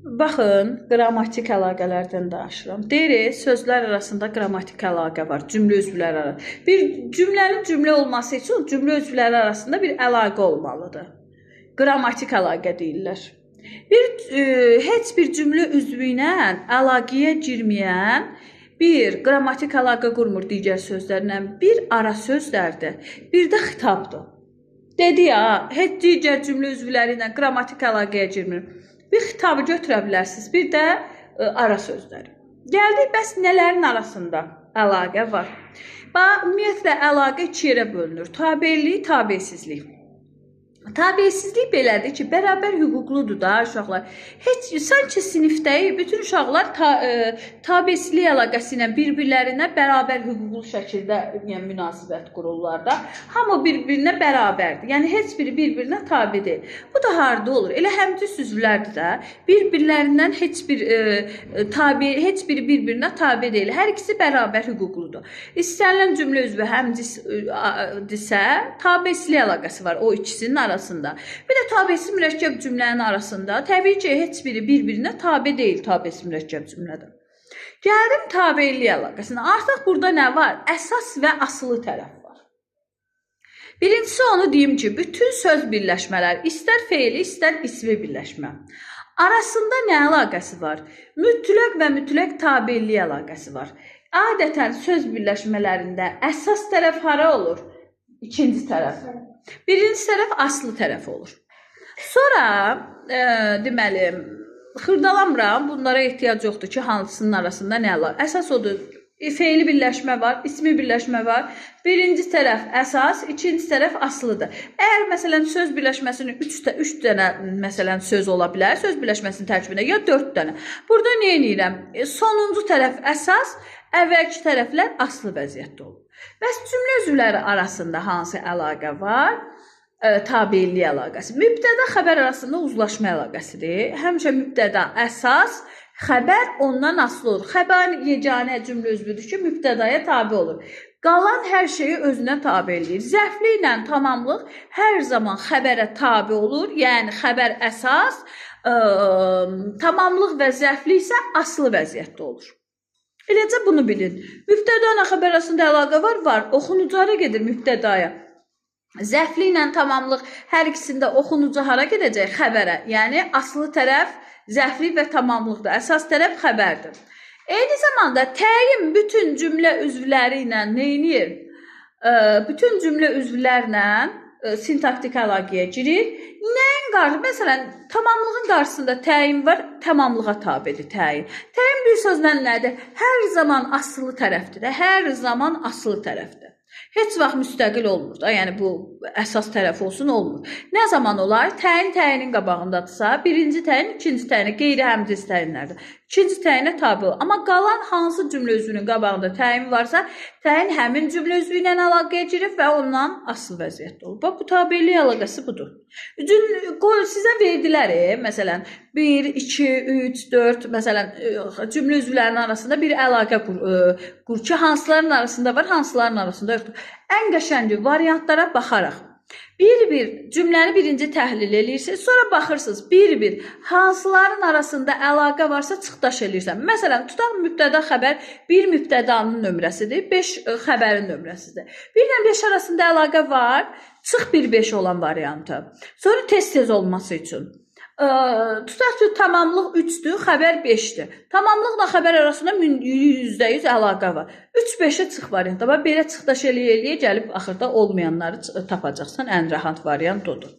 Baxın, qrammatik əlaqələrdən danışıram. Deyirik, sözlər arasında qrammatik əlaqə var, cümlə üzvləri arasında. Bir cümlənin cümlə olması üçün cümlə üzvləri arasında bir əlaqə olmalıdır. Qrammatik əlaqə deyirlər. Heç bir cümlə üzvü ilə əlaqəyə girməyən bir qrammatik əlaqə qurmur digər sözlərlə. Bir ara sözlərdir, bir də xitabdır. Dedi ya, heç digər cümlə üzvləri ilə qrammatik əlaqəyə girmir. Bir xitabı götürə bilərsiniz, bir də ara sözləri. Gəldik, bəs nələrin arasında əlaqə var? Ümumiyyətlə, əlaqə iki yerə bölünür. Tabelik, tabesizlik. Tabesizlik belədir ki, bərabər hüquqludur da uşaqlar. Sanki sinifdəyi bütün uşaqlar tabesizlik əlaqəsi ilə bir-birlərinə bərabər hüquqlu şəkildə münasibət qururlar da. Hamı bir-birinə bərabərdir. Yəni, heç biri bir-birinə tabe deyil. Bu da harada olur? Elə həmcins üzvlərdir də. Bir-birlərindən heç biri bir-birinə tabe deyil. Hər ikisi bərabər hüquqludur. İstənilən cümlə üzvü həmcinsdirsə, tabesizlik əlaqəsi var o ikisinin arasında. Bir də tabesiz mürəkkəb cümlənin arasında təbii ki, heç biri bir-birinə tabe deyil tabesiz mürəkkəb cümlədə. Gəldim tabellik əlaqəsinə. Artıq burada nə var? Əsas və asılı tərəf var. Birincisi onu deyim ki, bütün söz birləşmələr, istər feili, istər ismi birləşmə arasında nə əlaqəsi var? Mütləq və mütləq tabellik əlaqəsi var. Adətən söz birləşmələrində əsas tərəf hara olur? İkinci tərəf. Birinci tərəf aslı tərəf olur. Sonra, deməli, xırdalamıram, bunlara ehtiyac yoxdur ki, hansının arasında nə var? Əsas odur, feili birləşmə var, ismi birləşmə var. Birinci tərəf əsas, ikinci tərəf aslıdır. Əgər, məsələn, söz birləşməsinin 3 dənə, məsələn, söz ola bilər, söz birləşməsinin tərkibində ya 4 dənə. Burada nə edirəm? Sonuncu tərəf əsas, əvvəlki tərəflər aslı vəziyyətdə olur. Bəs cümlə üzvləri arasında hansı əlaqə var? Tabellik əlaqəsi. Mübtəda xəbər arasında uzlaşma əlaqəsidir. Həmişə mübtəda əsas, xəbər ondan asılı olur. Xəbərin yeganə cümlə üzvüdür ki, mübtədaya tabe olur. Qalan hər şeyi özünə tabe eləyir. Zərflik ilə tamamlıq hər zaman xəbərə tabe olur. Yəni, xəbər əsas, tamamlıq və zərflik isə asılı vəziyyətdə olur. Eləcə bunu bilin. Mübtəda ilə xəbər arasında əlaqə var? Var. Oxunucu hara gedir mübtədaya? Zərflik ilə tamamlıq hər ikisində oxunucu hara gedəcək? Xəbərə. Yəni, asılı tərəf zərflik və tamamlıqdır. Əsas tərəf xəbərdir. Eyni zamanda təyin bütün cümlə üzvləri ilə neynir? Bütün cümlə üzvlərlə sintaktik əlaqəyə girir. Nəyin qarşı? Məsələn, tamamlığın qarşısında təyin var, tamamlığa tabedir təyin. Təyin bir sözlə nədir? Hər zaman asılı tərəfdir. Hər zaman asılı tərəfdir. Heç vaxt müstəqil olmur da, yəni bu əsas tərəf olsun, olmur. Nə zaman olar? Təyin təyinin qabağındadırsa, birinci təyin, ikinci təyinə, qeyri-həmcins təyinlərdir. İkinci təyinə tabi olur. Amma qalan hansı cümlə üzvünün qabağında təyin varsa, təyin həmin cümlə üzvü ilə əlaqəyə girir və ondan asılı vəziyyətdə olur. Bax, bu tabellik əlaqəsi budur. Sizə verdilər, məsələn, 1, 2, 3, 4, məsələn, cümlə üzvlərinin arasında bir əlaqə qur ki, hansıların arasında var, hansıların arasında yoxdur. Ən qəşəngi variantlara baxaraq, bir-bir cümləni birinci təhlil edirsiniz, sonra baxırsınız, bir-bir hansıların arasında əlaqə varsa çıxdaş edirsən. Məsələn, tutaq mübtəda xəbər 1 mübtədanın nömrəsidir, 5 xəbərin nömrəsidir. 1 ilə 5 arasında əlaqə var, çıx 1-5 olan variantı. Sonra tez-tez olması üçün. Tutaq ki, tamamlıq 3-dür, xəbər 5-dir. Tamamlıqla xəbər arasında %100 əlaqə var. 3-5-ə çıx variantı var. Belə çıxdaş eləyə gəlib axırda olmayanları tapacaqsan. Ən rahat variant odur.